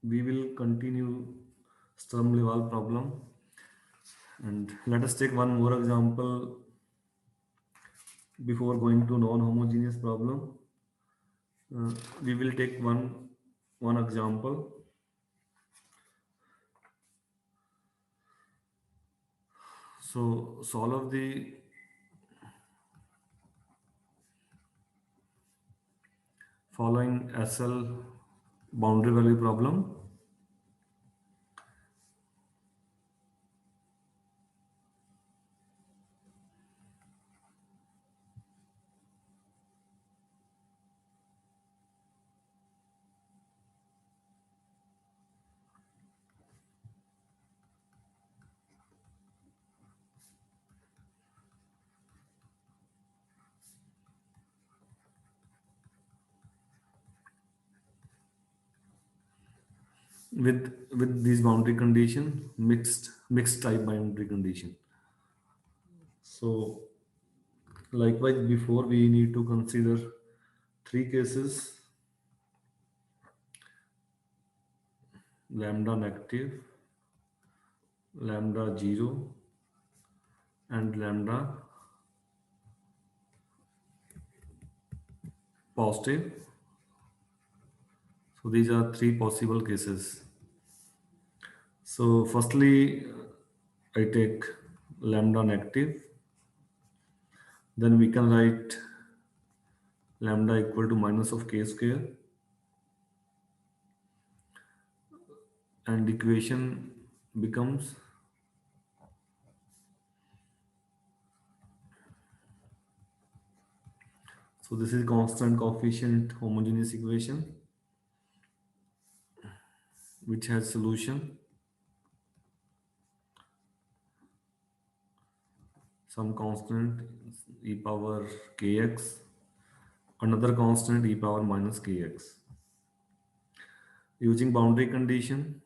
We will continue Sturm Liouville problem, and let us take one more example before going to non-homogeneous problem. We will take one example. So solve the following SL boundary value problem. With these boundary condition, mixed type boundary condition. So likewise, before we need to consider three cases: lambda negative, lambda 0, and lambda positive. So these are three possible cases. So firstly, I take lambda negative, then we can write lambda equal to minus of k square, and equation becomes, so this is constant coefficient homogeneous equation which has solution, some constant e power kx, another constant e power minus kx. Using boundary condition,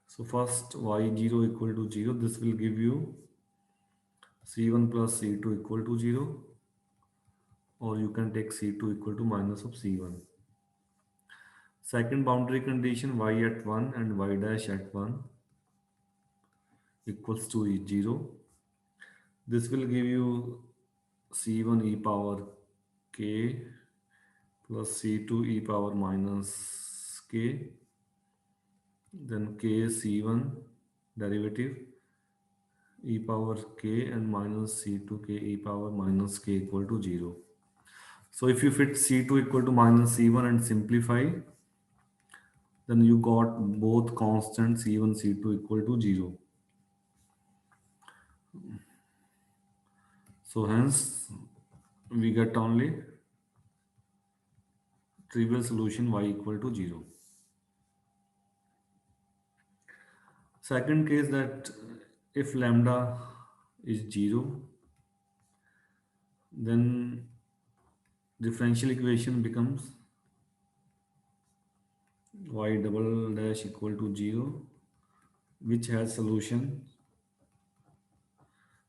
so first y0 equal to 0, this will give you c1 plus c2 equal to 0, or you can take c2 equal to minus of c1. Second boundary condition, y at 1 and y dash at 1 equals to 0. This will give you c1 e power k plus c2 e power minus k, then k c1 derivative e power k and minus c2 k e power minus k equal to 0. So if you fit c2 equal to minus c1 and simplify, then you got both constants c1 c2 equal to 0. So hence we get only trivial solution y equal to 0. Second case, that if lambda is 0, then differential equation becomes y double dash equal to 0, which has solution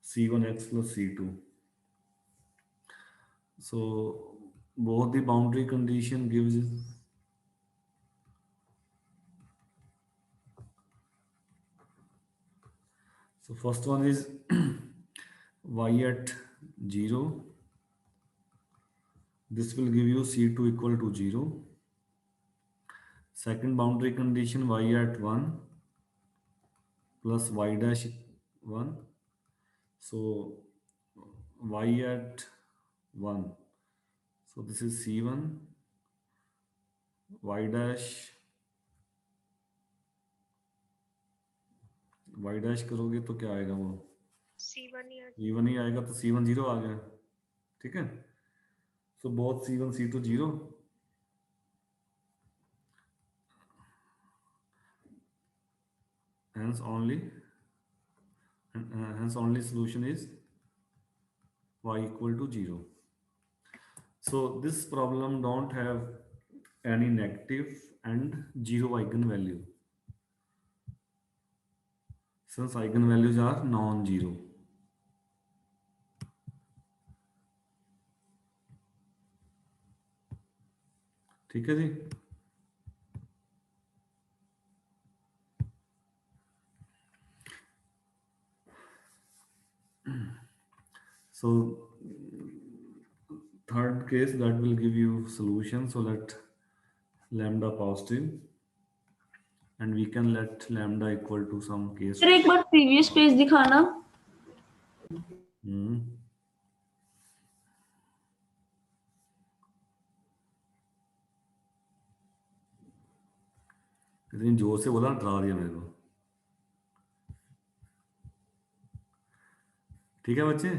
c1x plus c2. So both the boundary condition gives, so first one is y at 0, this will give you c2 equal to 0. Second boundary condition, y at 1 plus y dash 1. So y at 1. So this is c1, y dash, y dash करोगे तो क्या आएगा वो C1 या c1 ही आएगा, तो c1 0 आ गया. ठीक है. So both c1 c2 0. Hence only hence only solution is y equal to 0. So this problem don't have any negative and 0 eigenvalue, since eigenvalues are non-zero. ठीक है जी। So third case that will give you solution. So let lambda positive and we can let lambda equal to some case. फिर एक बार previous page दिखाना। इतनी जोर से बोला, डरा दिया मेरे को। ठीक है बच्चे?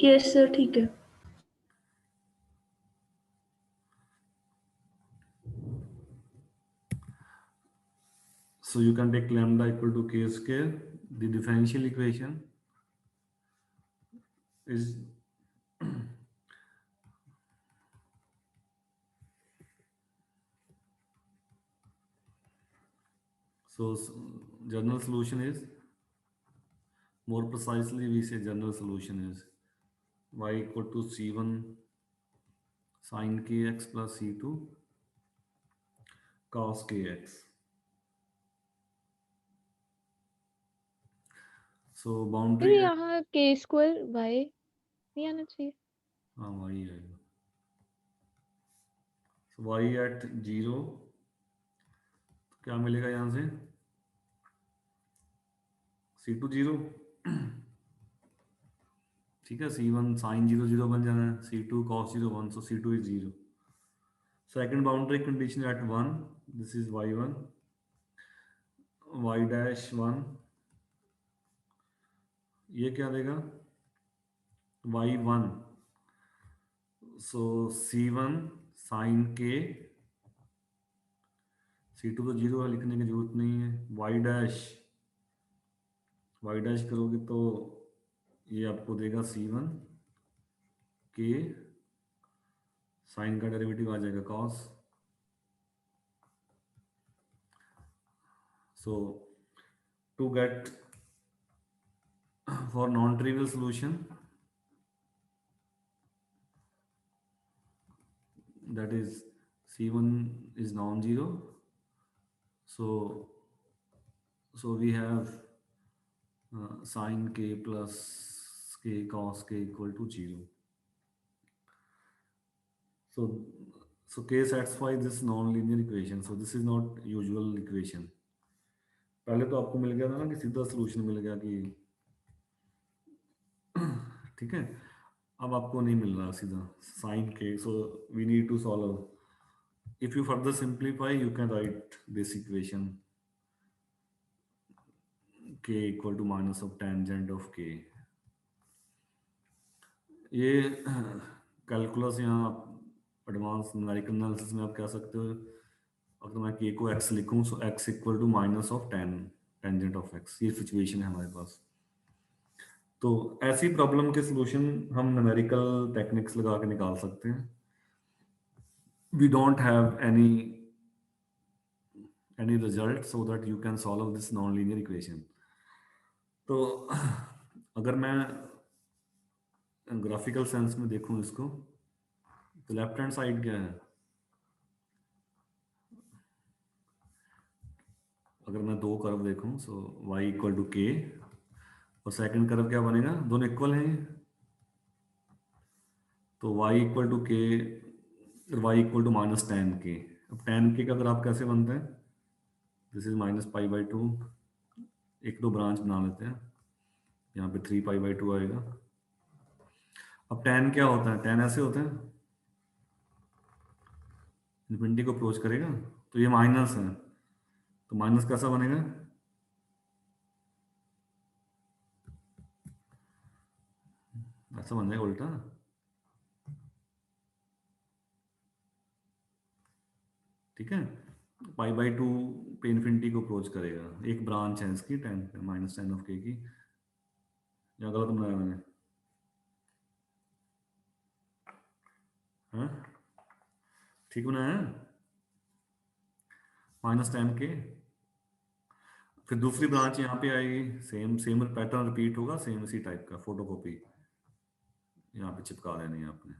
यस सर ठीक है। So you can take lambda equal to k square. The differential equation is so general solution is, more precisely we say general solution is y equal to c1 sin kx plus c2 cos kx. So फिर boundary है, यहाँ के square Y नहीं आना चाहिए। हाँ y आएगा। So y at 0 क्या मिलेगा यहाँ से, c2 0, ठीक है। c1 sin 0 0 बन जाना है, c2 cos 0 1, so c2 is 0. Second boundary condition at 1, this is y1, y dash 1, ये क्या देगा y1, so c1 sin k, c2 तो 0 है, लिखने की जरूरत नहीं है। y dash करोगे तो ये आपको देगा c1 k, साइन का डेरिवेटिव आ जाएगा cos। So to get for non-trivial solution, that is c1 is non-zero, so we have sin k plus k cos k equal to 0. So k satisfies this non-linear equation, so this is not usual equation. पहले तो आपको मिल गया था ना कि सीधा solution मिल गया कि ठीक है, अब आपको नहीं मिल रहा सीधा sin k, so we need to solve. If you further simplify, you can write this equation k equal to minus of tangent of k. ये कैलकुलस यहाँ एडवांस न्यूमेरिकल एनालिसिस में आप कह सकते हो, अगर मैं k को x लिखूं तो x equal to minus of tangent of x, ये सिचुएशन है हमारे पास। तो ऐसी प्रॉब्लम के सॉल्यूशन हम न्यूमेरिकल टेक्निक्स लगा के निकाल सकते हैं। We don't have any result so that you can solve this non-linear equation. तो अगर मैं ग्राफिकल सेंस में देखूं इसको, तो लेफ्ट हैंड साइड क्या है, अगर मैं दो कर्व देखूं, सो y इक्वल टू के और सेकंड कर्व क्या बनेगा, दोनों इक्वल हैं, तो y equal to k, y equal to minus ten k. अब टेन के का ग्राफ कैसे बनता है, this is minus pi by two, एक दो ब्रांच बना लेते हैं, यहाँ पे 3 पाई बाई 2 आएगा। अब टेन क्या होता है, टेन ऐसे होता है, इन्फिनिटी को अप्रोच करेगा, तो ये माइनस है, तो माइनस कैसा बनेगा, ऐसा बन जाएगा उल्टा। ठीक है, पाई बाई टू पे इन्फिनिटी को अप्रोच करेगा, एक ब्रांच है इसकी टेन माइनस टेन ऑफ के की, या गलत बनाया मैंने, हाँ ठीक बनाया, माइनस टेन के, फिर दूसरी ब्रांच यहाँ पे आएगी, सेम सेम पैटर्न रिपीट होगा, सेम इसी टाइप का फोटोकॉपी यहाँ पे चिपका देनी है आपने।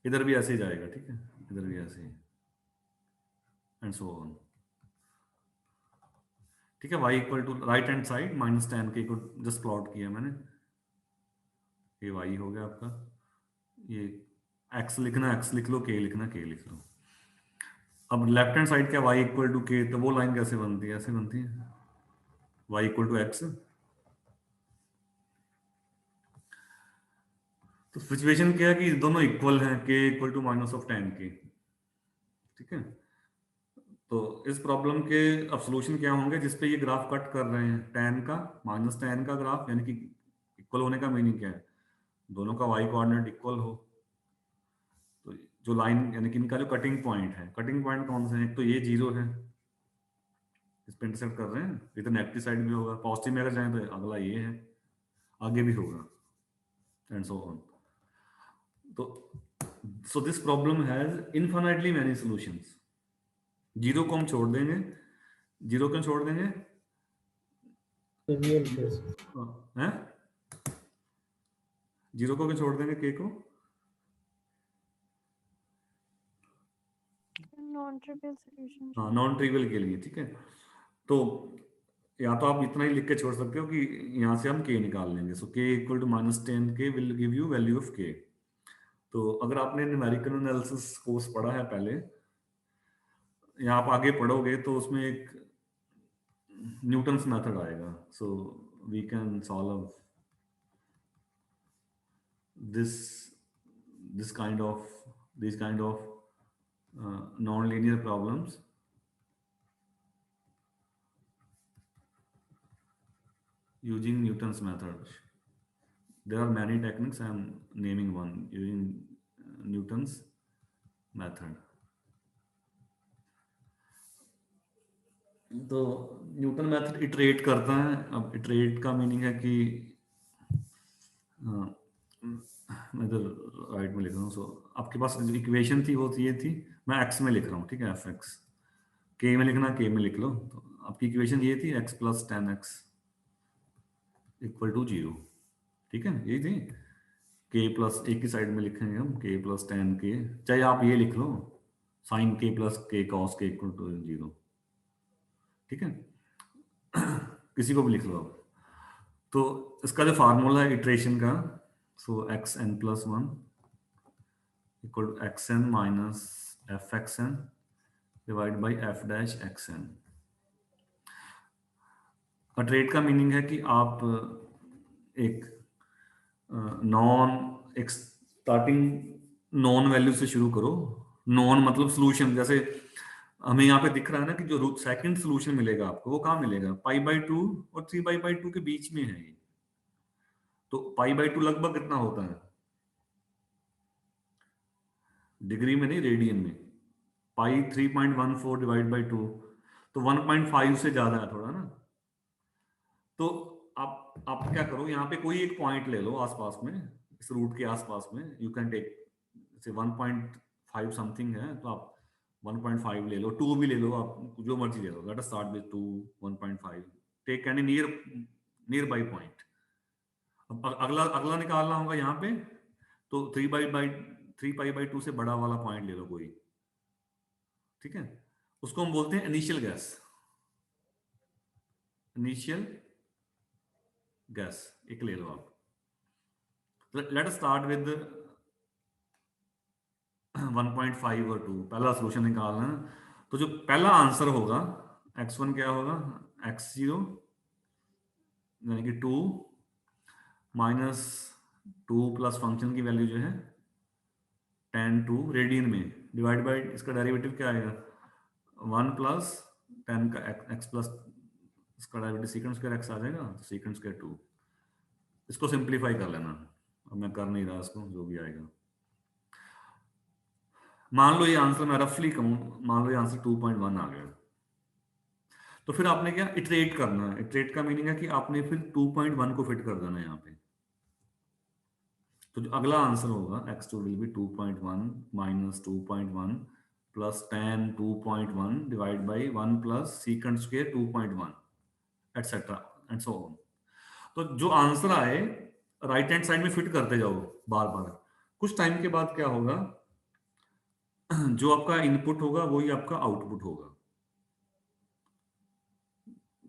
इधर भी ऐसे ही जाएगा, ठीक है, इधर भी ऐसे ही, एंड सो ऑन। ठीक है, y equal to right hand side minus ten k को जस्ट प्लॉट किया मैंने, ये y हो गया आपका, ये x लिखना x लिख लो, k लिखना k लिख लो। अब लेफ्ट हैंड साइड क्या y इक्वल टू k, तो वो लाइन कैसे बनती है, ऐसे बनती है, y इक्वल टू x। तो सिचुएशन क्या है कि दोनों इक्वल हैं, k equal to minus of tan k, ठीक है। तो इस प्रॉब्लम के अब सोल्यूशन क्या होंगे, जिसपे ये ग्राफ कट कर रहे हैं, tan का माइनस tan का ग्राफ, यानी कि इक्वल होने का मीनिंग क्या है, दोनों का y कोऑर्डिनेट इक्वल हो। तो जो लाइन यानी कि इनका जो कटिंग पॉइंट है, कटिंग पॉइंट कौन से हैं, एक तो ये 0 है, इस पे इंटरसेक्ट कर रहे हैं, इधर नेगेटिव साइड में होगा, पॉजिटिव में अगर जाए तो अगला ये है, आगे भी होगा, एंड सो ऑन। तो so this problem has infinitely many solutions. 0 को हम छोड़ देंगे, 0 क्यों छोड़ देंगे, हैं 0 को क्यों छोड़ देंगे, k को, नॉन ट्रिवियल सॉल्यूशन। हाँ नॉन ट्रिवियल के लिए, ठीक है। तो या तो आप इतना ही लिख के छोड़ सकते हो कि यहाँ से हम k निकाल लेंगे, so k equal to minus ten k will give you value of k। तो अगर आपने न्यूमेरिकल एनालिसिस कोर्स पढ़ा है पहले, या आप आगे पढ़ोगे, तो उसमें एक न्यूटन्स मेथड आएगा, so we can solve this this kind of this kind of non-linear problems using Newton's method. There are many techniques, I am naming one using Newton's method. तो न्यूटन मेथड इटरेट करता है। अब iterate का meaning है कि मैं इधर right में लिख रहा हूँ, सो आपके पास जो इक्वेशन थी वो ये थी, मैं एक्स में लिख रहा हूँ, ठीक है, एफ एक्स, के में लिखना के में लिख लो। तो आपकी इक्वेशन ये थी x plus tan x equal to 0, ठीक है, यही थी। के प्लस एक ही साइड में लिखेंगे हम, के प्लस टेन के, चाहे आप ये लिख लो साइन के प्लस के कॉस के इक्वल टू 0, ठीक है, किसी को भी लिख लो आप। तो इसका जो फार्मूला है इटरेशन का, so x n plus one equal to x n minus f x n divide by f dash x n. Iterate का मीनिंग है कि आप एक एक स्टार्टिंग नॉन वैल्यू से शुरू करो। नॉन मतलब सोल्यूशन, जैसे हमें यहाँ पे दिख रहा है ना कि जो सेकंड सोल्यूशन मिलेगा आपको, वो कहाँ मिलेगा, पाई बाई टू और 3 पाई बाई 2 के बीच में है ये। तो पाई बाई 2 लगभग कितना होता है, डिग्री में नहीं रेडियन में, पाई 3.14 डिवाइड बाई 2, तो 1.5 से ज्यादा है थोड़ा ना। तो आप क्या करो, यहाँ पे कोई एक पॉइंट ले लो आसपास में, इस रूट के आसपास में, यू कैन टेक से 1.5 समथिंग है, तो आप 1.5 ले लो, 2 भी ले लो, आप जो मर्जी ले लो, let us start with 2, 1.5, take any nearby point. अब अगला अगला निकालना होगा यहाँ पे, तो 3 पाई बाई 2 से बड़ा वाला पॉइंट ले लो कोई, ठीक है, उसको हम बोलते हैं इनिशियल गैस, इनिशियल गैस एक ले लो आप। लेट अस स्टार्ट विद 1.5 और 2, पहला सोल्यूशन निकालना है। तो जो पहला आंसर होगा x1 क्या होगा, x0 यानी कि 2 माइनस 2 प्लस फंक्शन की वैल्यू जो है tan2 रेडियन में डिवाइड बाय इसका डेरिवेटिव क्या आएगा, 1 प्लस 10 का x प्लस इसका डेरिवेटिव सीकेंड स्क्वायर x आ जाएगा, तो सीकेंड स्क्वायर 2। इसको सिंप्लीफाई कर लेना, अब मैं कर नहीं रहा इसको, जो भी आएगा। मान लो ये आंसर मैं रफली कहूं, मान लो ये आंसर 2.1 आ गया, तो फिर आपने क्या इटरेट करना है। इटरेट का मीनिंग है कि आपने फिर 2.1 को फिट कर देना है यहाँ पे। तो जो अगला आंसर होगा x2 will be 2.1 minus 2.1 plus tan 2.1 divide by 1 plus secant square 2.1 etcetera and so on. तो जो आंसर आए राइट हैंड साइड में फिट करते जाओ बार बार। कुछ टाइम के बाद क्या होगा, जो आपका इनपुट होगा वही आपका आउटपुट होगा,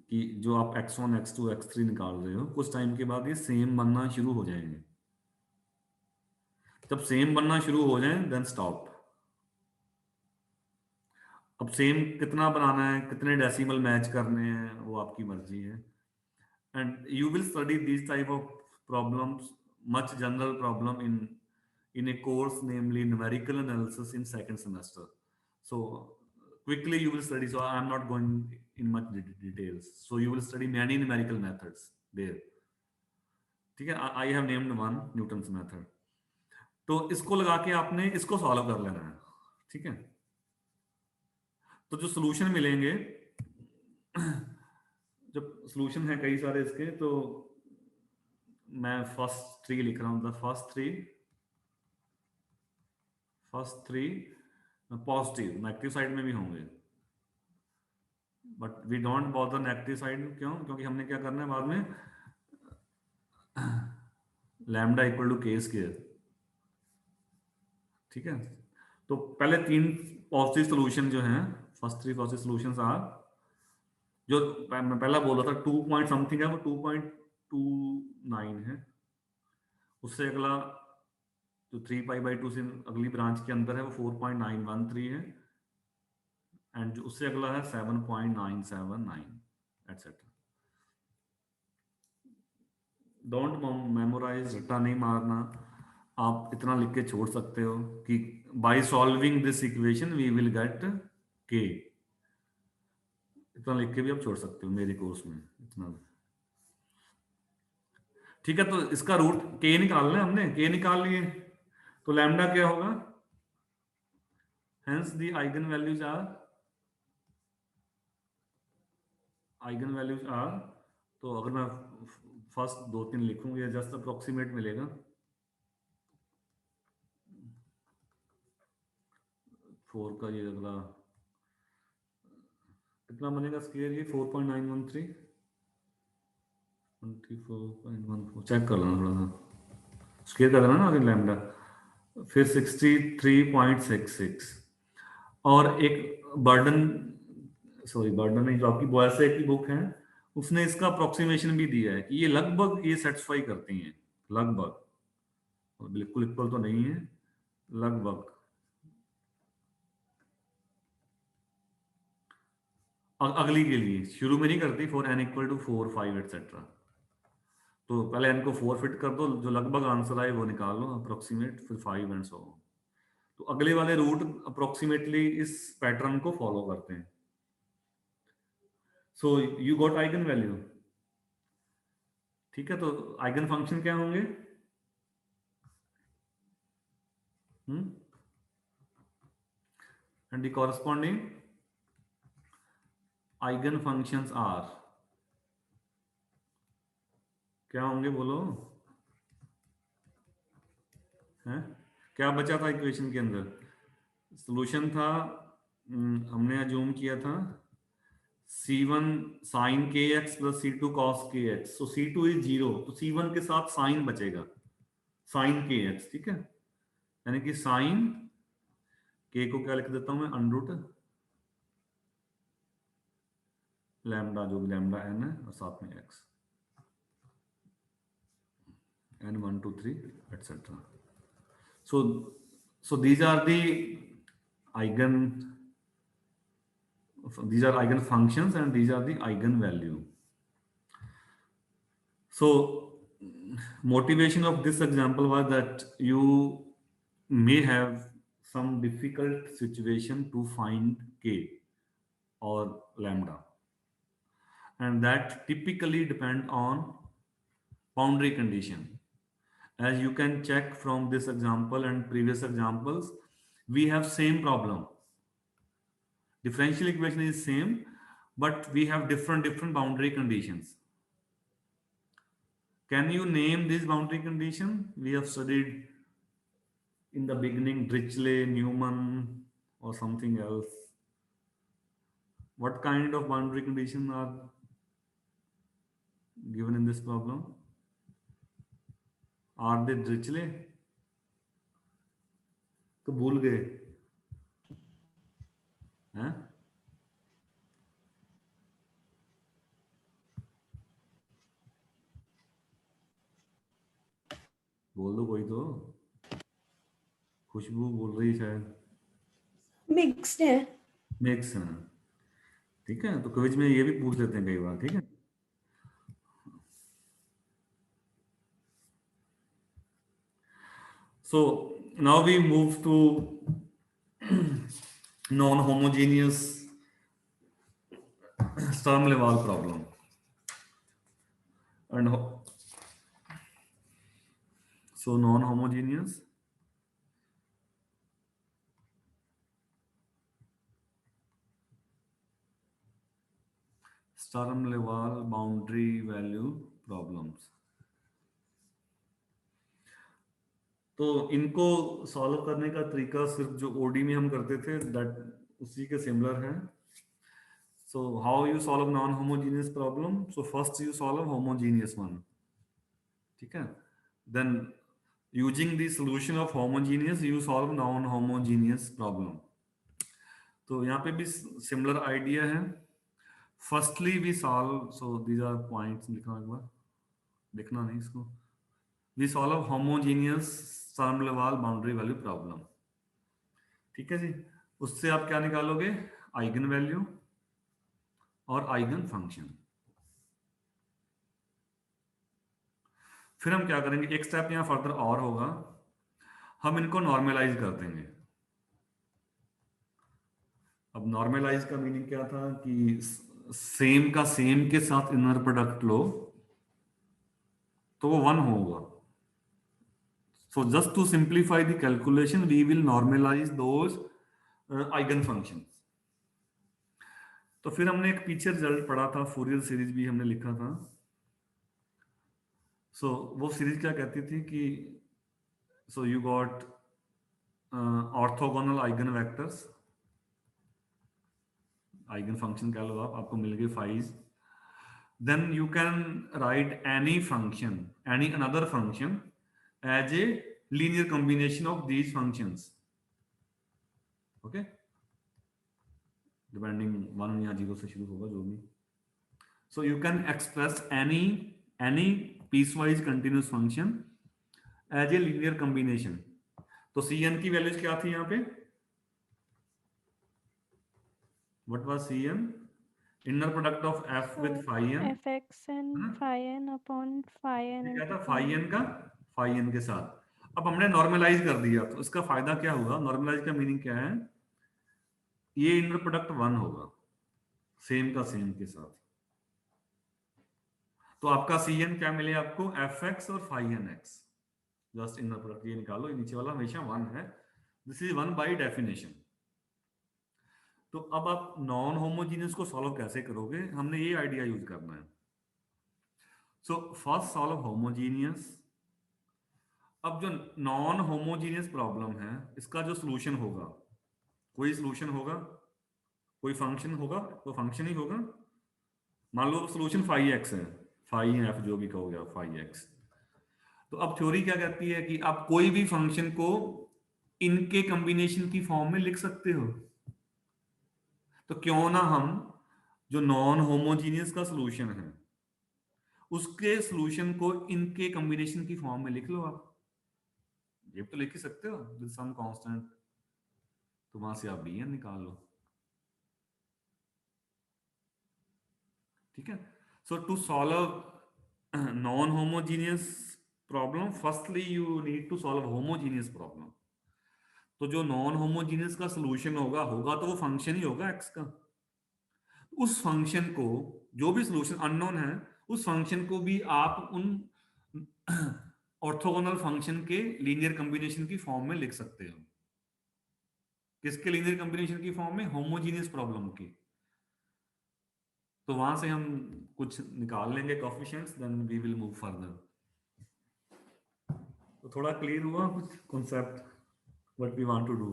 कि जो आप x1 x2 x3 निकाल रहे हो कुछ टाइम के बाद ये सेम बनना शुरू हो जाएंगे। जब सेम बनना शुरू हो जाए देन स्टॉप। अब सेम कितना बनाना है, कितने डेसिमल मैच करने हैं, वो आपकी मर्जी है। And you will study this type of problems, much general problem in a course namely numerical analysis in second semester. So quickly you will study, so I am not going in much details, so you will study many numerical methods there, ठीक है। I have named one Newton's method, तो इसको लगा के आपने इसको solve कर लेना है, ठीक है। तो जो सॉल्यूशन मिलेंगे, जब सॉल्यूशन है कई सारे इसके, तो मैं फर्स्ट थ्री लिख रहा हूं, the first three positive, negative side में भी होंगे, but we don't bother negative side, क्यों? क्योंकि हमने क्या करना है बाद में, lambda equal to k square, ठीक है। तो पहले तीन पॉजिटिव सॉल्यूशन जो हैं, first three positive solutions are, जो मैं पहला बोला था 2 पॉइंट समथिंग है, वो 2.29 है। उससे अगला जो 3π/2 से अगली ब्रांच के अंदर है वो 4.913 है, एंड जो उससे अगला है 7.979 एटसेट्रा। डोंट मेमोराइज, रट्टा नहीं मारना, आप इतना लिख के छोड़ सकते हो कि by solving this equation we will get k, इतना लिख के भी आप छोड़ सकते हो मेरे कोर्स में, इतना, ठीक है। तो इसका रूट के निकालना है, हमने के निकाल लिए, तो लैम्डा क्या होगा, hence the eigen values are, तो अगर मैं फर्स्ट दो तीन लिखूं, ये जस्ट अप्रोक्सीमेट मिलेगा, 4 का ये अगला कितना बनेगा स्क्वायर, ये 4.913, 24.14, चेक कर लेना थोड़ा सा, स्क्वायर कर देना ना आगे लैम्डा, फिर 63.66, और एक बर्डन, सॉरी बर्डन नहीं, जो आपकी बॉयसे की बुक है उसने इसका अप्रोक्सीमेशन भी दिया है कि ये लगभग ये सेटिस्फाई करती हैं, लगभग, और बिल्कुल इक्वल तो नहीं है, लगभग। अगली के लिए शुरू में नहीं करती, for n equal to 4 5 etcetera, तो पहले n को 4 फिट कर दो, जो लगभग आंसर आए वो निकाल लो अप्रोक्सीमेट, फिर 5 एंड सो ऑन। तो अगले वाले रूट अप्रोक्सीमेटली इस पैटर्न को फॉलो करते हैं। So you got eigen value, ठीक है। तो आइगन फंक्शन क्या होंगे, and the corresponding eigen functions are, क्या होंगे बोलो, हैं? क्या बचा था इक्वेशन के अंदर, सॉल्यूशन था, हमने अज्यूम किया था C1 sin kx plus C2 cos kx, so C2 is 0, तो C1 के साथ साइन बचेगा, sin kx, ठीक है। यानी कि sin k को क्या लिख देता हूं मैं, अंडरूट लैम्डा, जो भी लैम्डा n है, और साथ में x, n 1 2 3 etcetera. So these are the eigen, these are eigen functions and these are the eigen value. So motivation of this example was that you may have some difficult situation to find k or lambda, and that typically depend on boundary condition. As you can check from this example and previous examples, we have same problem. Differential equation is same, but we have different boundary conditions. Can you name this boundary condition? We have studied in the beginning Dirichlet, Newman, or something else. What kind of boundary conditions are given in this problem? Are they Dirichlet? तो भूल गए, हैं? बोल दो कोई तो। खुशबू बोल रही है शायद। मिक्स्ड है। मिक्स है। ठीक है, तो क्विज में ये भी पूछ लेते हैं कई बार, ठीक है। So now we move to non-homogeneous Sturm-Liouville problem. And so non-homogeneous Sturm-Liouville boundary value problems. तो इनको सॉल्व करने का तरीका सिर्फ जो ओडी में हम करते थे दैट उसी के सिमिलर है। So how you solve non-homogeneous problem? So first you solve homogeneous one. ठीक है, then using the solution of homogeneous you solve non-homogeneous problem. तो यहाँ पे भी सिमिलर आइडिया है। Firstly we solve, so these are points, लिखना एक बार, लिखना नहीं इसको। We solve homogeneous Sturm Liouville boundary value problem. ठीक है जी, उससे आप क्या निकालोगे? आइगन वैल्यू और आइगन फंक्शन। फिर हम क्या करेंगे, एक स्टेप यहाँ फर्दर और होगा, हम इनको नॉर्मलाइज कर देंगे। अब नॉर्मलाइज का मीनिंग क्या था कि सेम का सेम के साथ इनर प्रोडक्ट लो तो वो 1 होगा। So just to simplify the calculation, we will normalize those eigen functions. तो फिर हमने एक पीछे रिजल्ट पढ़ा था, फूरियर सीरीज भी हमने लिखा था। सो वो सीरीज क्या कहती थी कि so you got orthogonal eigen vectors, eigen function कह लो आप, आपको मिल गए five. Then you can write any function, any another function as a linear combination of these functions. Okay, depending 1 या 0 से शुरू होगा जो भी। So you can express any piecewise continuous function as a linear combination. तो Cn की values क्या थी यहाँ पे? What was Cn? Inner product of f with phi n, fx and phi n upon phi n क्या था? into phi n का phi n के साथ। अब हमने नॉर्मलाइज कर दिया, तो इसका फायदा क्या हुआ? नॉर्मलाइज का मीनिंग क्या है? ये इनर प्रोडक्ट 1 होगा सेम का सेम के साथ। तो आपका Cn क्या मिले आपको? fx और phi nx। Just inner product ये निकालो, ये नीचे वाला हमेशा 1 है। This is 1 by definition. तो अब आप नॉन होमोजीनियस को सॉल्व कैसे करोगे? हमने ये आइडिया यूज करना है। So first solve homogeneous. अब जो नॉन होमोजीनियस प्रॉब्लम है, इसका जो सॉल्यूशन होगा, कोई सॉल्यूशन होगा, कोई फंक्शन होगा, तो फंक्शन ही होगा। मान लो सॉल्यूशन फाई एक्स है, फाई एफ जो भी कहोगे आप, फाई एक्स। तो अब थ्योरी क्या कहती है कि आप कोई भी फंक्शन को इनके कॉम्बिनेशन की फॉर्म में लिख सकते हो। तो क्यों ना हम जो नॉन होमोजीनियस का सॉल्यूशन है उसके सॉल्यूशन को इनके कॉम्बिनेशन की फॉर्म में लिख लो आप। ये तो लिख ही सकते हो विद सम कांस्टेंट, तो वहां से आप bn निकाल लो। ठीक है, so to solve non homogeneous problem, firstly you need to solve homogeneous problem. तो जो नॉन होमोजीनियस का सॉल्यूशन होगा तो वो फंक्शन ही होगा x का। उस फंक्शन को, जो भी सॉल्यूशन अननोन है, उस फंक्शन को भी आप उन ऑर्थोगोनल फंक्शन के लीनियर कॉम्बिनेशन की फॉर्म में लिख सकते हो। किसके लीनियर कॉम्बिनेशन की फॉर्म में? होमोजीनियस प्रॉब्लम की। तो वहां से हम कुछ निकाल लेंगे coefficients, then we will move further. तो थोड़ा क्लियर हुआ कुछ concept, what we want to do.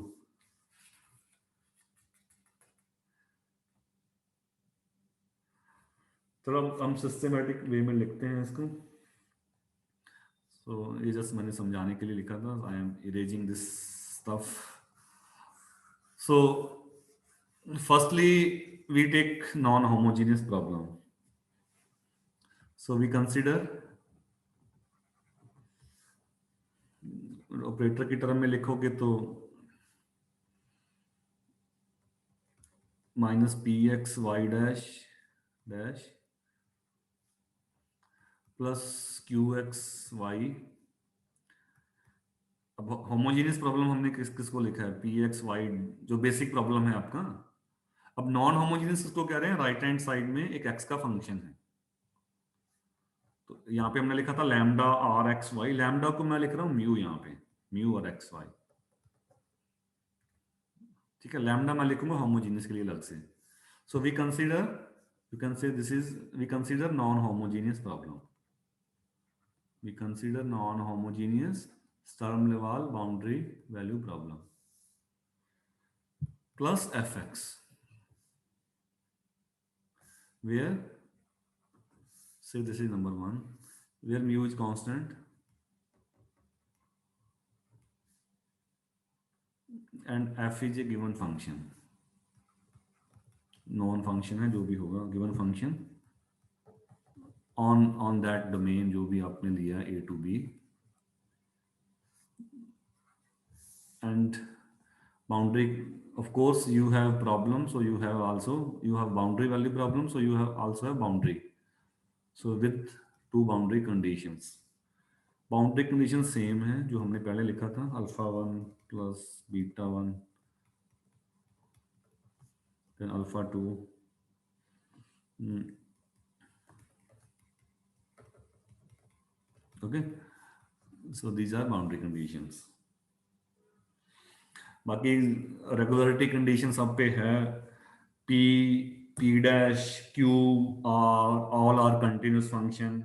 थोड़ा हम सिस्टमैटिक वे में लिखते हैं इसको। सो ये जस्ट मैंने समझाने के लिए लिखा था। I am erasing this stuff. So Firstly, we take non-homogeneous problem. So we consider operator की टर्म में लिखोगे तो minus p x y dash dash plus q x y. अब होमोजेनियस प्रॉब्लम हमने किसको लिखा है, पी एक्स वाई, जो बेसिक प्रॉब्लम है आपका। अब नॉन होमोजेनियस इसको कह रहे हैं राइट हैंड साइड में एक एक्स का फंक्शन है। तो यहाँ पे हमने लिखा था lambda r x y, lambda को मैं लिख रहा हूँ म्यू, यहाँ पे म्यू और एक्स वाई, ठीक है। लैम्डा मैं लिखूंगा होमोजेनियस के लिए अलग से। So we consider, you can say this is, we consider non homogeneous problem, we consider non homogeneous Sturm Liouville boundary value problem plus fx where, say this is number 1, where mu is constant and f is a given function, non function है जो भी होगा, given function on that domain जो भी आपने लिया a to b, and boundary, of course you have problem, so you have also, you have boundary value problem, so you have also have boundary, so with two boundary conditions। Boundary condition same है जो हमने पहले लिखा था, alpha 1 plus beta 1 then alpha 2, okay, so these are boundary conditions। बाकी regularity condition सब पे है, p p dash q r all are continuous function,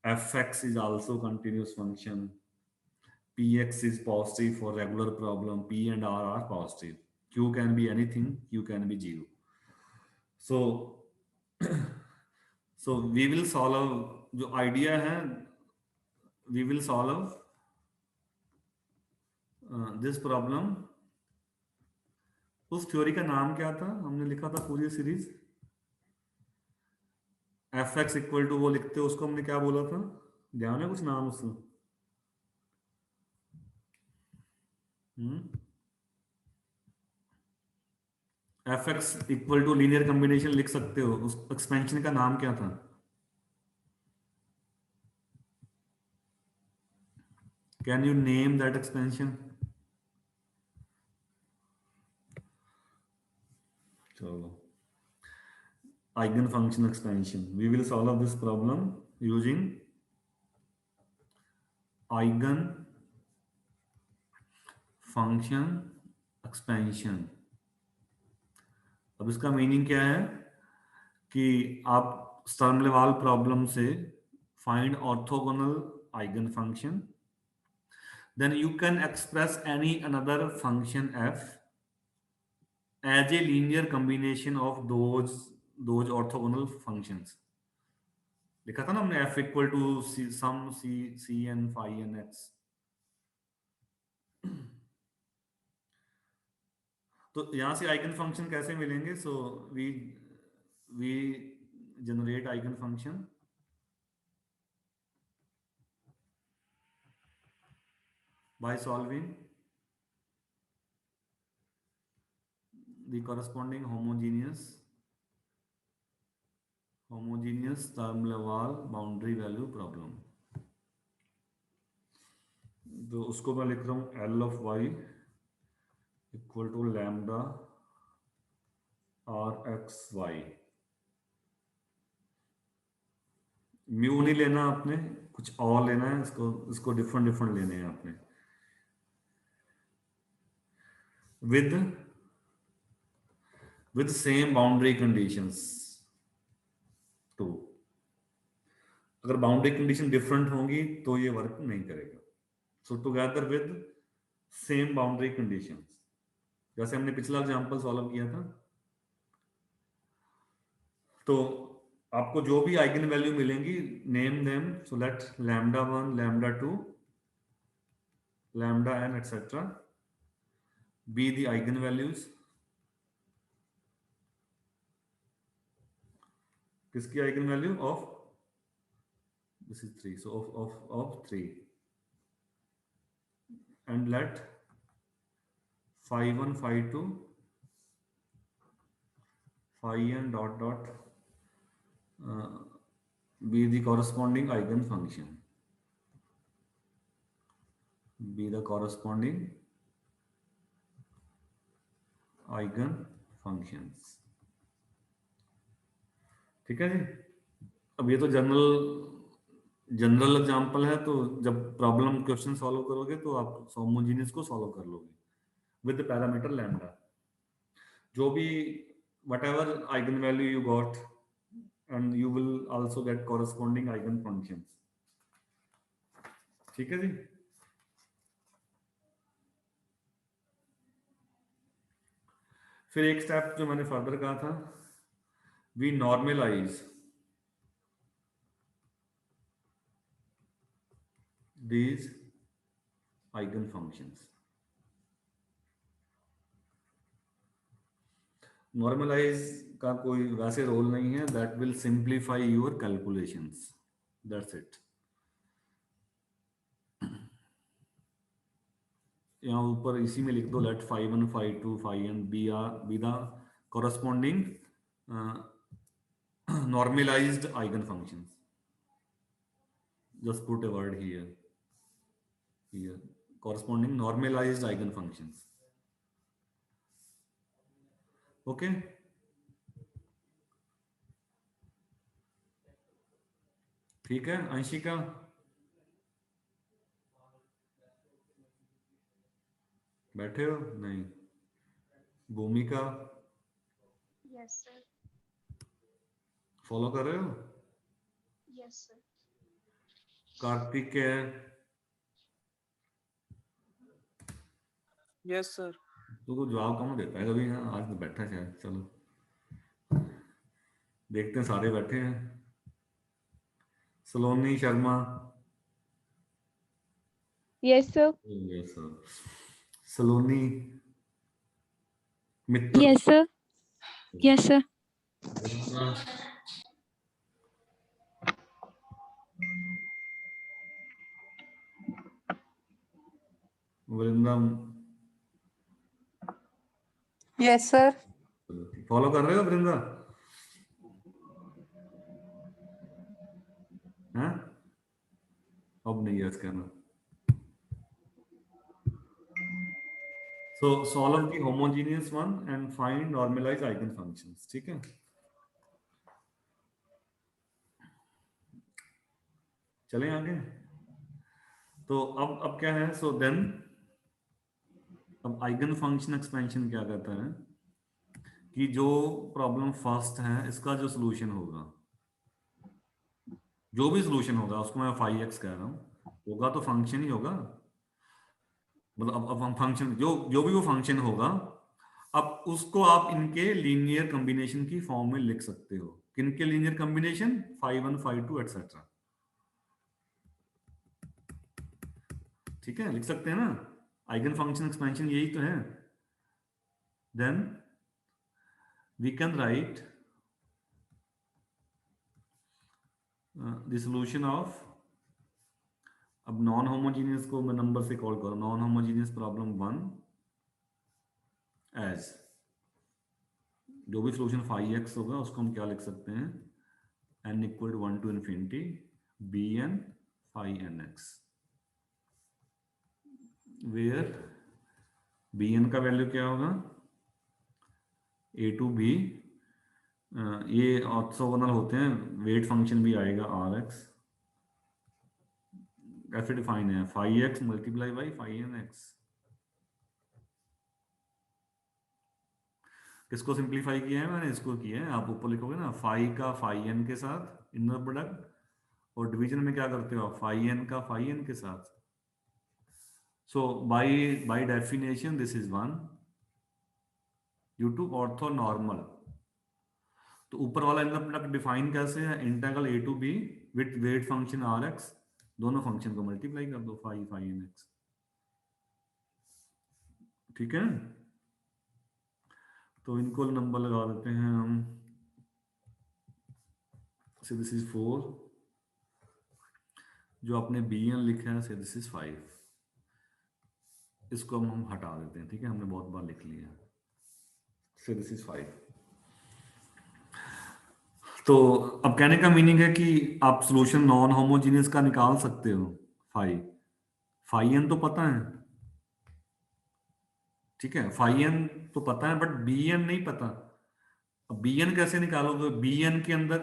fx is also continuous function, px is positive for regular problem, p and r are positive, q can be anything, q can be 0। so so we will solve, जो idea है, we will solve this problem। उस theory का नाम क्या था, हमने लिखा था पूरी series, f x equal to, वो लिखते उसको हमने क्या बोला था, ध्यान है कुछ नाम उसका? F x equal to linear combination लिख सकते हो, उस एक्सपेंशन का नाम क्या था? Can you name that expansion? चलो, eigen function expansion, we will solve this problem using eigen function expansion. अब इसका मीनिंग क्या है कि आप स्टर्म लिवाल प्रॉब्लम से find orthogonal eigen function, then you can express any another function f as a linear combination of those orthogonal functions। लिखा था ना हमने f equal to sum c n phi n x। तो यहां से eigen function कैसे मिलेंगे? So we generate eigen function by solving the corresponding homogeneous Sturm Liouville boundary value problem. तो उसको मैं लिख रहा हूं L of y equal to lambda r x y. Mu नहीं लेना आपने, कुछ और लेना है, इसको डिफरेंट डिफरेंट लेने हैं आपने, with सेम बाउंड्री कंडीशंस। तो अगर बाउंड्री कंडीशन डिफरेंट होंगी तो ये वर्क नहीं करेगा। सो together with same boundary conditions, जैसे हमने पिछला एग्जांपल सॉल्व किया था, तो आपको जो भी आइगन वैल्यू मिलेंगी name them, so let lambda 1 lambda 2 lambda n etc be the eigen values, किसकी eigen value of, this is 3, so of 3, and let phi 1 phi 2 phi n dot dot be the corresponding eigen function, be the corresponding eigen functions. ठीक है जी. अब ये तो general example है, तो जब problem question solve करोगे तो आप होमोजेनियस को सॉल्व कर लोगे विद द पैरामीटर लैम्डा. जो भी whatever eigen value you got, and you will also get corresponding eigen functions. ठीक है जी. फिर एक स्टेप जो मैंने फर्दर कहा था, we normalize these eigen functions. Normalize का कोई वैसे रोल नहीं है, that will simplify your calculations, that's it. यहाँ ऊपर इसी में लिख दो, let phi 1 phi 2 phi n be the corresponding normalized eigen functions. Just put a word here, corresponding normalized eigen functions. Okay. ठीक है अंशिका, बैठे हो? नहीं. भूमिका, Yes, sir. फॉलो कर रहे हो? Yes, sir. कार्तिक है? Yes sir. तो को जवाब कौन देता है कभी? हाँ, आज तो बैठा है शायद. चलो देखते हैं, सारे बैठे हैं. Saloni Sharma, Yes, sir. Yes sir. Saloni Mitra, Yes, sir. Yes, sir. Vrindam, yes sir. Follow कर रहे हो वृंदा? हैं? अब नहीं यस कहना. So solve the homogeneous one and find normalized eigenfunctions. ठीक है. चलें आगे. तो अब क्या है? सो देन अब आइगन फंक्शन एक्सपेंशन क्या कहता है कि जो प्रॉब्लम फर्स्ट है इसका जो सोल्यूशन होगा, जो भी सोल्यूशन होगा उसको मैं फाई एक्स कह रहा हूं, होगा तो फंक्शन ही होगा. मतलब अब हम फंक्शन जो भी वो फंक्शन होगा, अब उसको आप इनके लीनियर कॉम्बिनेशन की फॉर्म में लिख सकते हो. किनके linear combination? phi 1 phi 2 etcetera. ठीक है, लिख सकते हैं ना. आइगन फंक्शन एक्सपेंशन यही तो है. Then we can write the solution of, अब नॉन होमोजीनियस को मैं नंबर से कॉल करूं, नॉन होमोजीनियस प्रॉब्लम 1 एज, जो भी सॉल्यूशन फाई एक्स होगा उसको हम क्या लिख सकते हैं? n equal to 1 to infinity bn phi nx, where bn का वैल्यू क्या होगा? a टू b, ये ऑर्थोगोनल होते हैं, वेट फंक्शन भी आएगा rx. कैसे डिफाइन है? Phi x multiply by phi n x. किसको सिंप्लीफाई किया है मैंने? इसको किया है. आप ऊपर लिखोगे ना फाई का फाई एन के साथ इनर प्रोडक्ट, और डिवीजन में क्या करते हो? फाई एन का फाई एन के साथ. So by definition this is 1 due to orthonormal. तो ऊपर वाला इनर प्रोडक्ट डिफाइन कैसे है? Integral a to b with weight function r x, दोनों फंक्शन को मल्टीप्लाई कर दो, फाई फाई एन एक्स. ठीक है, तो इनको नंबर लगा देते हैं हम. से दिस इज 4, जो आपने bn लिखा है से दिस इज 5, इसको हम हटा देते हैं, ठीक है, हमने बहुत बार लिख लिया, से दिस इज 5। तो अब कहने का मीनिंग है कि आप सोल्यूशन नॉन होमोजीनियस का निकाल सकते हो, फाई एन तो पता है, ठीक है, फाई एन तो पता है, बट बी एन नहीं पता। अब बी एन कैसे निकालोगे? बी एन के अंदर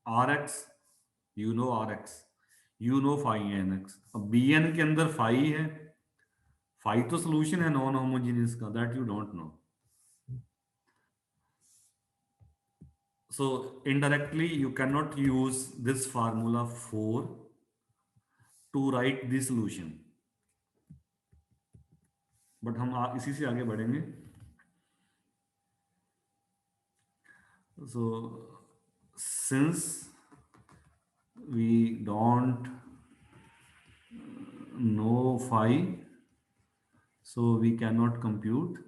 r x, you know r x, you know phi n x. अब बी एन के अंदर फाई है, फाई तो सोल्यूशन है नॉन होमोजीनियस का, that you don't know. So indirectly you cannot use this formula 4 to write the solution, but हम इसी से आगे बढ़ेंगे। So since we don't know phi, so we cannot compute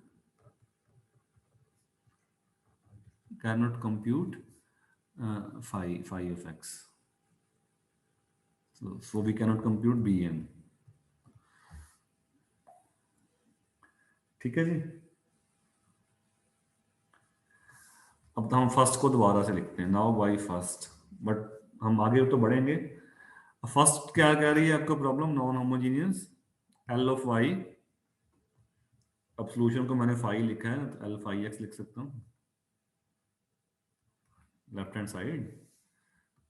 phi of x, so we cannot compute bn, ठीक है जी। अब तो हम फर्स्ट को दोबारा से लिखते हैं, नाउ बाई फर्स्ट, बट हम आगे तो बढ़ेंगे। फर्स्ट क्या कह रही है आपको problem? Non homogeneous L of y. अब सोल्यूशन को मैंने फाई लिखा है, तो एल फाई एक्स लिख सकता हूँ लेफ्ट हैंड साइड।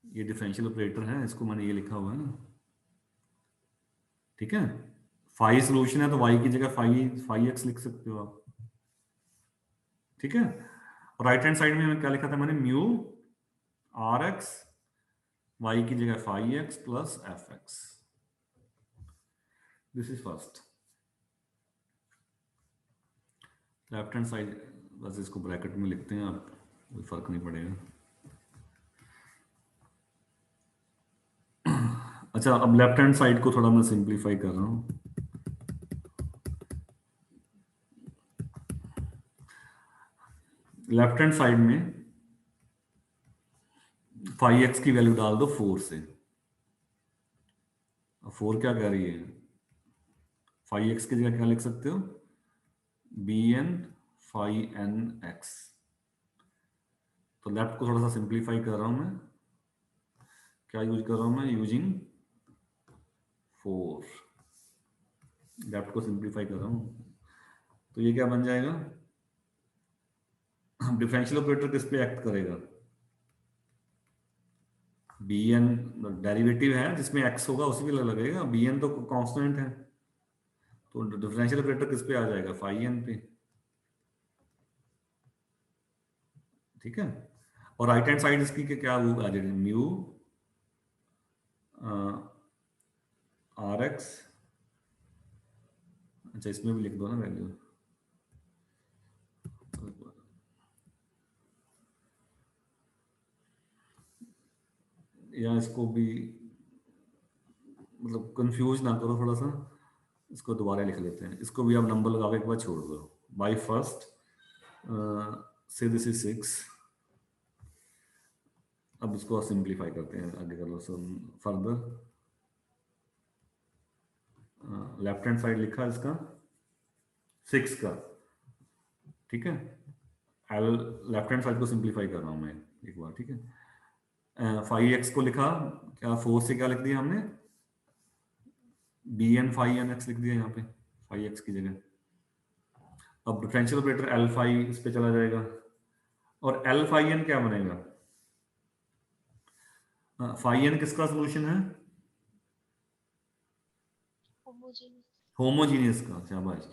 ये डिफरेंशियल ऑपरेटर है, इसको मैंने ये लिखा हुआ है ना, ठीक है। फाई सोल्यूशन है तो वाई की जगह फाई एक्स लिख सकते हो आप, ठीक है। राइट हैंड साइड में क्या लिखा था मैंने? म्यू आर एक्स, वाई की जगह phi x plus f x, this is first. Left hand side बस इसको ब्रैकेट में लिखते हैं, आप कोई फर्क नहीं पड़ेगा। अच्छा, अब लेफ्ट हैंड साइड को थोड़ा मैं सिंप्लीफाई कर रहा हूं। लेफ्ट हैंड साइड में फाई एक्स की वैल्यू डाल दो 4 से। अब 4 क्या कह रही है? फाई एक्स की जगह क्या लिख सकते हो? B n phi n x. तो लेफ्ट को थोड़ा सा सिंप्लीफाई कर रहा हूं मैं, क्या यूज कर रहा हूं मैं? यूजिंग 4, लेफ्ट को सिंप्लीफाई कर रहा हूं। तो ये क्या बन जाएगा? डिफरेंशियल ऑपरेटर किस पे एक्ट करेगा? बी एन डेरिवेटिव है जिसमें एक्स होगा उसी पे लगेगा, बी एन तो कांस्टेंट है, तो डिफरेंशियल ऑपरेटर किस पे आ जाएगा? फाई एन पे, ठीक है। और राइट हैंड साइड इसकी क्या वो आ जाएगी? म्यू आर एक्स, अच्छा इसमें भी लिख दो ना वैल्यू, या इसको भी मतलब कंफ्यूज ना करो थोड़ा सा, इसको दोबारा लिख लेते हैं, इसको भी आप नंबर लगा के एक बार छोड़ दो। बाई फर्स्ट से दिस इज 6। अब इसको सिंप्लीफाई करते हैं, आगे कर लो। So further left hand side लिखा इसका 6 का, ठीक है। एल लेफ्ट हैंड साइड को सिंप्लीफाई कर रहा हूं मैं एक बार, ठीक है। फाई एक्स को लिखा क्या? 4 से क्या लिख दिया हमने? B n phi n x लिख दिया यहाँ पे फाई एक्स की जगह। अब डिफरेंशियल ऑपरेटर एल फाई इस पे चला जाएगा, और एल फाई एन क्या बनेगा? फाई एन किसका सोल्यूशन है? Homogeneous. होमोजीनियस का, शाबाश।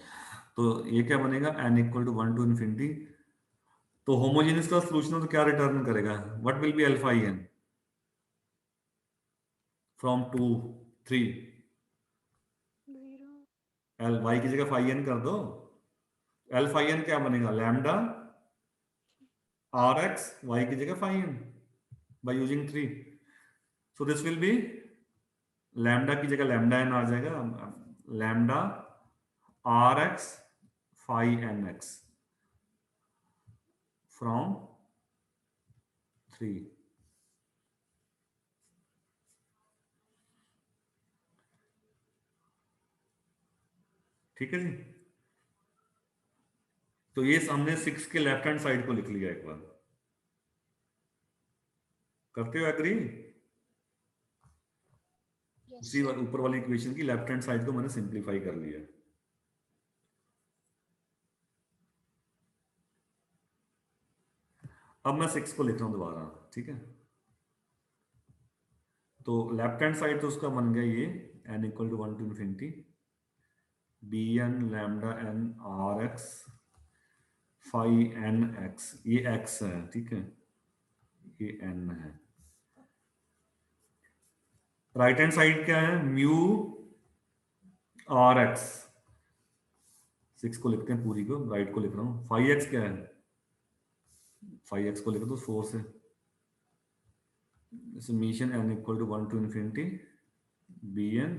तो ये क्या बनेगा? N equal to 1 to infinity. तो होमोजीनियस का सोल्यूशन तो क्या रिटर्न करेगा? What will be L phi n from 2 3? 0. L y की जगह फाई एन कर दो, एल फाई एन क्या बनेगा? लैम्डा आर एक्स, वाई की जगह phi n by using 3। So this will be lambda की जगह लैम्डा एन आ जाएगा, lambda r x phi n x from 3। ठीक है जी। तो ये हमने 6 के लेफ्ट हैंड साइड को लिख लिया एक बार। करते हो एग्री? Yes, उसी sir. ऊपर वाली इक्वेशन की लेफ्ट हैंड साइड को मैंने सिंप्लीफाई कर लिया। अब मैं 6 को लिख रहा हूं दोबारा, ठीक है। तो लेफ्ट हैंड साइड तो उसका बन गया ये n equal to 1 to infinity bn lambda n rx phi n x, ये x है, ठीक है, ये n है। राइट हैंड साइड क्या है? म्यू rx, 6 को लिखते हैं पूरी को, राइट को लिख रहा हूँ। phi x क्या है? phi x को लिखो तो 4 से summation n equal to 1 to infinity bn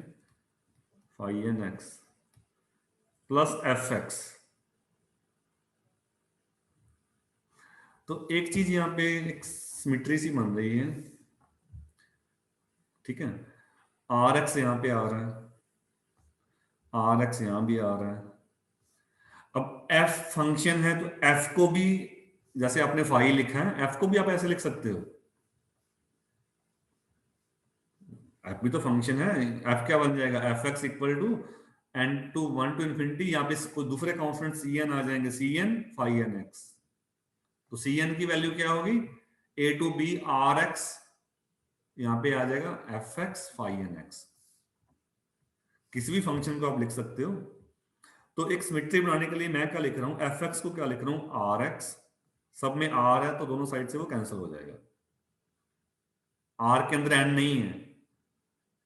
phi n x plus fx। तो एक चीज यहाँ पे एक सिमेट्री सी बन रही है, ठीक है। rx यहाँ पे आ रहा है, rx यहाँ भी आ रहा है। अब f फंक्शन है तो f को भी, जैसे आपने फाई लिखा है, f को भी आप ऐसे लिख सकते हो। f भी तो फंक्शन है, f क्या बन जाएगा? fx equal to n to 1 to इन्फिनिटी, यहाँ पे कोई दूसरे कॉन्स्टेंट cn आ जाएंगे, cn phi n x। तो cn की वैल्यू क्या होगी? a टू b rx, यहाँ पे आ जाएगा fx phi n x। किसी भी फंक्शन को आप लिख सकते हो। तो एक सिमेट्री बनाने के लिए मैं क्या लिख रहा हूं? fx को क्या लिख रहा हूं? rx, सब में r है तो दोनों साइड से वो कैंसिल हो जाएगा। r के अंदर n नहीं है,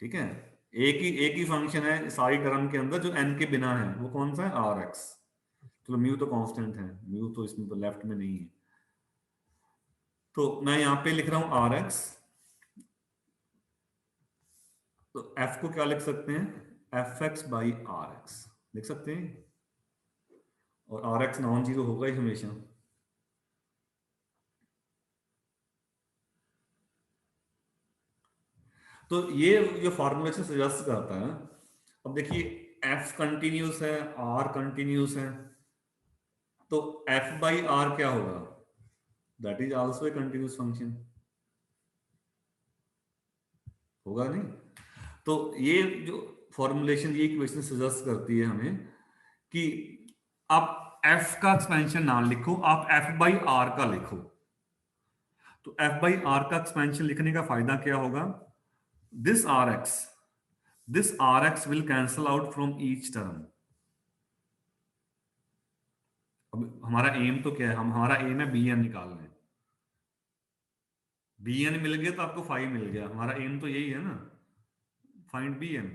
ठीक है। एक ही फंक्शन है सारी टर्म के अंदर जो n के बिना है, वो कौन सा है? rx। चलो म्यू तो कांस्टेंट है, म्यू तो इसमें तो लेफ्ट में नहीं है, तो मैं यहां पे लिख रहा हूं rx। तो f को क्या लिख सकते हैं? fx बाई rx लिख सकते हैं, और rx नॉन जीरो होगा ही हमेशा। तो ये जो फॉर्मूलेशन सजेस्ट करता है, अब देखिए f कंटिन्यूस है, r कंटिन्यूस है, तो f बाई r क्या होगा? That is also a continuous function, होगा नहीं? तो ये जो फॉर्मूलेशन, ये इक्वेशन सजेस्ट करती है हमें कि आप f का एक्सपेंशन ना लिखो, आप f बाई r का लिखो। तो f बाई r का एक्सपेंशन लिखने का फायदा क्या होगा? This rx will cancel out from each term। अब हमारा एम तो क्या है? हमारा एम है bn निकालना है। bn मिल गया तो आपको फाई मिल गया, हमारा एम तो यही है ना, फाइंड bn।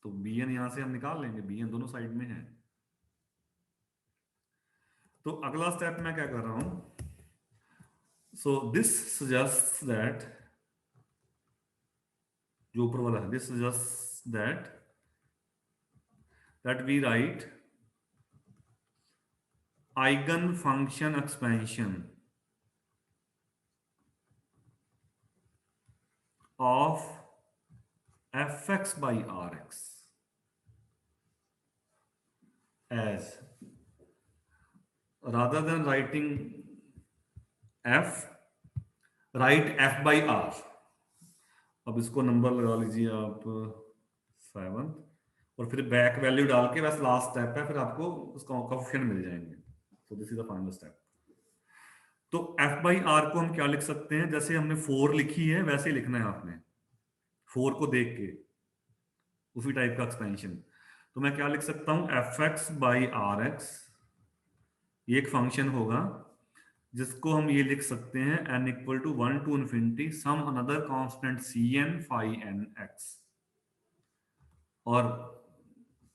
तो bn यहां से हम निकाल लेंगे, bn दोनों साइड में है। तो अगला स्टेप मैं क्या कर रहा हूं? सो दिस सजेस्ट दैट, जो ऊपर वाला है, this suggest that we write eigen function expansion of fx by rx as, rather than writing f, write f by r। अब इसको नंबर लगा लीजिए आप 7, और फिर बैक वैल्यू डाल के बस लास्ट स्टेप है, फिर आपको उसका कोएफिशिएंट मिल जाएंगे। सो this is the final step. तो f बाई r को हम क्या लिख सकते हैं? जैसे हमने 4 लिखी है वैसे ही लिखना है आपने, 4 को देख के उसी टाइप का एक्सपेंशन। तो मैं क्या लिख सकता हूं? fx बाई rx, ये एक फंक्शन होगा जिसको हम ये लिख सकते हैं n equal to 1 to infinity sum another constant cn phi n x। और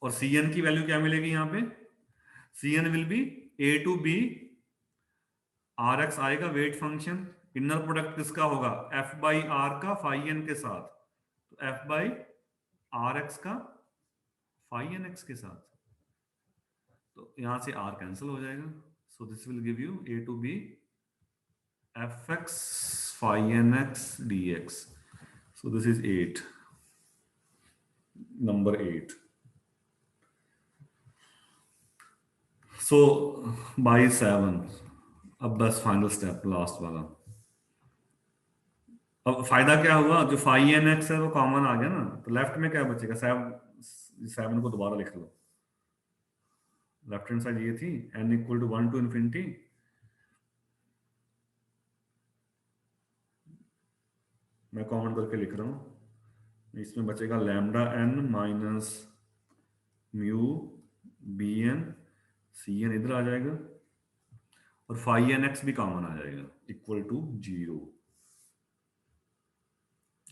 cn की वैल्यू क्या मिलेगी यहाँ पे? cn will be a to b rx आएगा वेट फंक्शन, इनर प्रोडक्ट किसका होगा? f बाई r का phi n के साथ, तो f बाई rx का phi n x के साथ। तो यहां से r कैंसिल हो जाएगा। So this will give you a to b fx phi n x dx। So this is 8, number 8। So by 7, अब बस फाइनल स्टेप लास्ट वाला। अब फायदा क्या हुआ, जो फाइव एन एक्स है वो कॉमन आ गया ना, तो लेफ्ट में क्या बचेगा, 7 को दोबारा लिख लो। लेफ्ट हैंड साइड ये थी n equal to 1 to infinity, मैं कॉमन करके लिख रहा हूं, इसमें बचेगा lambda n minus mu b n c n इधर आ जाएगा, और फाइव एन एक्स भी कॉमन आ जाएगा इक्वल टू 0।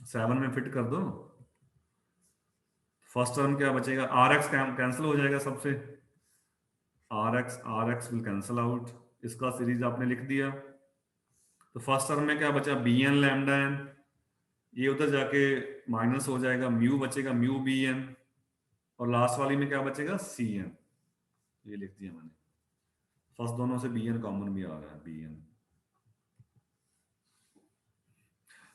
7 में फिट कर दो, फर्स्ट टर्म क्या बचेगा, आर एक्स कैंसिल हो जाएगा सबसे, r x will cancel out, इसका सीरीज आपने लिख दिया। तो फर्स्ट टर्म में क्या बचा, बी एन लैम्डा एन, ये उधर जाके माइनस हो जाएगा, म्यू बचेगा म्यू बी एन, और लास्ट वाली में क्या बचेगा, सी एन, ये लिख दिया मैंने। फर्स्ट दोनों से बी एन कॉमन भी आ रहा है, b n.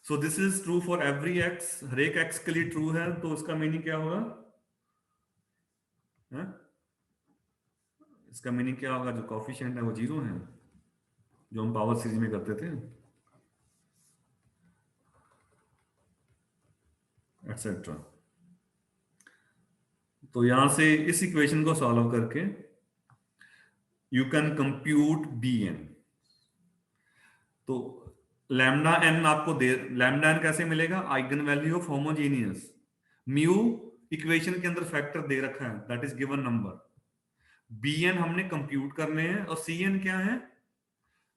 So this is true for every x, हर एक एक्स के लिए ट्रू है, तो इसका मीनिंग क्या होगा, है? इसका मीनिंग क्या होगा, जो कॉफिशिएंट है वो 0 है, जो हम पावर सीरीज में करते थे, एटसेट्रा। तो यहां से इस इक्वेशन को सॉल्व करके you can compute b n. तो लैम्डा एन आपको दे, लैम्डा एन कैसे मिलेगा, eigen value of homogeneous, mu equation के अंदर फैक्टर दे रखा है, that is given number, b n हमने कंप्यूट करने हैं, और सी एन क्या है,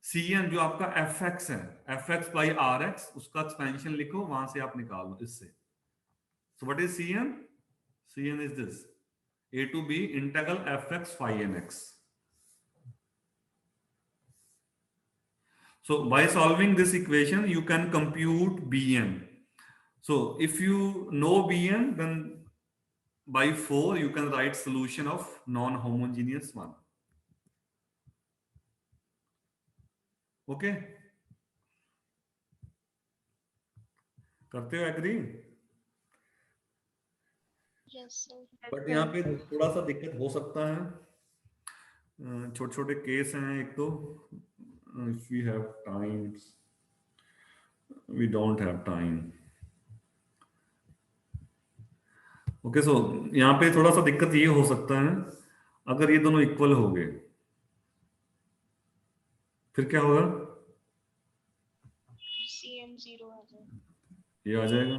सी एन जो आपका एफ एक्स है, f x by r x, उसका एक्सपेंशन लिखो, वहां से आप निकालो इससे। So what is c n, c n is this a to b integral fx phi nx. So by solving this equation you can compute bn. So if you know bn, then by 4 you can write solution of non-homogeneous one. Okay, करते हो agree? Yes, sir. But यहाँ पे थोड़ा सा दिक्कत हो सकता है, छोटे छोटे केस हैं एक तो, if we have times, we don't have time. Okay, so यहाँ पे थोड़ा सा दिक्कत ये हो सकता है, अगर ये दोनों इक्वल हो गए फिर क्या होगा, CM 0 आ जाएगा। ये आ जाएगा।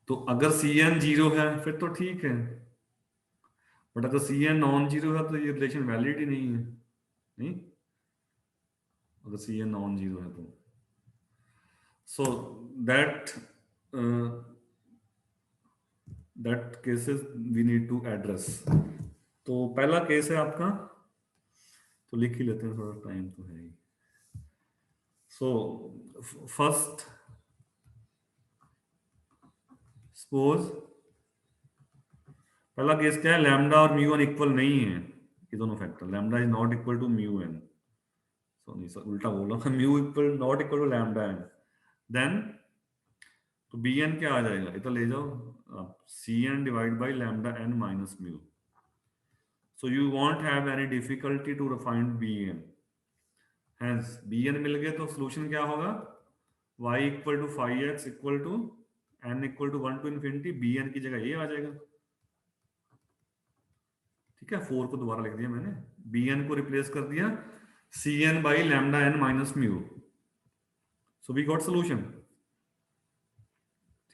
तो अगर सी एन 0 है फिर तो ठीक है, बट अगर सी एन नॉन 0 है तो ये रिलेशन वैलिड ही नहीं है, नहीं, अगर सी एन नॉन 0 है तो, so that that cases we need to address. तो पहला केस है आपका, तो लिख ही लेते हैं, थोड़ा टाइम तो है ही। सो फर्स्ट सपोज पहला केस क्या है, लैम्डा और म्यू एन इक्वल नहीं है, ये दोनों factor, lambda is not equal to mu n, so नहीं सर उल्टा बोल रहा हूँ, mu equal not equal to lambda n, then तो बी एन क्या आ जाएगा, ये तो ले जाओ आप, c n divide by lambda n minus mu. So you won't have any difficulty to find b n, hence b n मिल गए तो सोल्यूशन क्या होगा, y equal to five x equal to n equal to 1 to infinity, b n की जगह ये आ जाएगा, ठीक है, 4 को दोबारा लिख दिया मैंने, बी एन को रिप्लेस कर दिया c n by lambda n minus mu, so we got solution,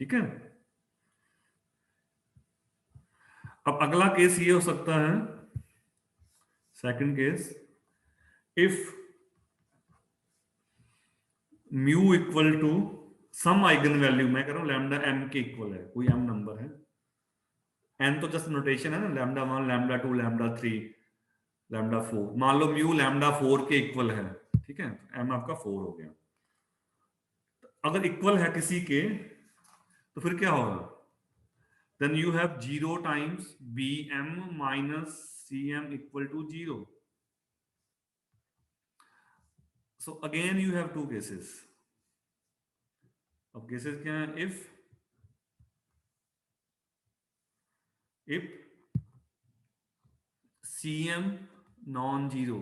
ठीक है। अब अगला केस ये हो सकता है, second case, if mu equal to some eigen value, मैं कह रहा हूं लैम्डा एम के इक्वल है, कोई एम नंबर है, एन तो जस्ट नोटेशन है ना, लैम्डा 1 लैम्डा 2 लैम्डा 3 लैम्डा 4, मान लो म्यू लैम्डा 4 के इक्वल है, ठीक है, एम आपका 4 हो गया। अगर इक्वल है किसी के तो फिर क्या होगा, then you have 0 times bm minus cm equal to 0. So again you have two cases. अब केसेस क्या है, if c m non zero,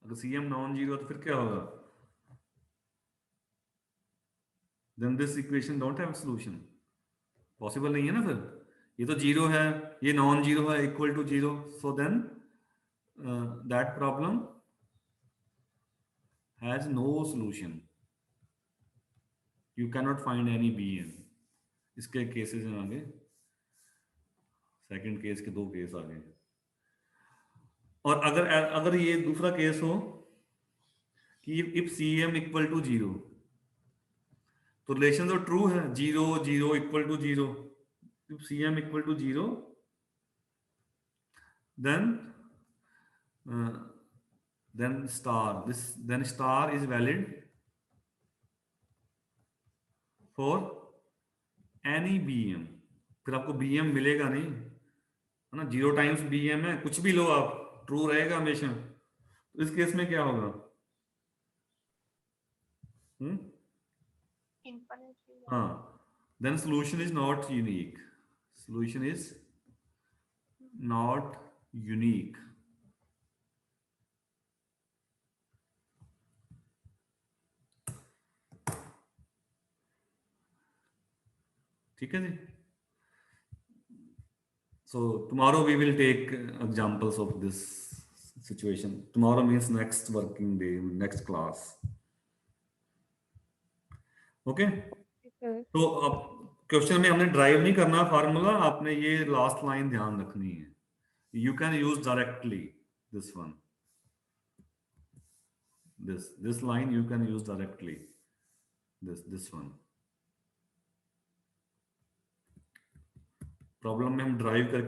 अगर सी एम नॉन जीरो तो फिर क्या होगा? Then this equation don't have solution, possible नहीं है ना। फिर ये तो जीरो है, ये नॉन जीरो है, equal to zero, so then that problem has no solution, you can not find any b n. इसके केसेस हैं आगे, सेकंड केस के 2 केस आ गए। और अगर अगर ये दूसरा केस हो कि if c m equal to zero, तो रिलेशन तो ट्रू है, zero zero equal to zero. If c m equal to zero then then star is valid for any bm। फिर आपको bm मिलेगा नहीं, है ना, 0 टाइम्स bm है, कुछ भी लो आप, ट्रू रहेगा हमेशा। तो इस केस में क्या होगा? Infinitely. हाँ, then solution is not unique, solution is not unique। ठीक है जी। So tomorrow we will take examples of this situation. Tomorrow means next working day, next class. Okay? Sir. तो अब क्वेश्चन में हमने ड्राइव नहीं करना फार्मूला, आपने ये लास्ट लाइन ध्यान रखनी है। You can use directly this one. This line you can use directly. This one. Problem में हम ड्राइव करके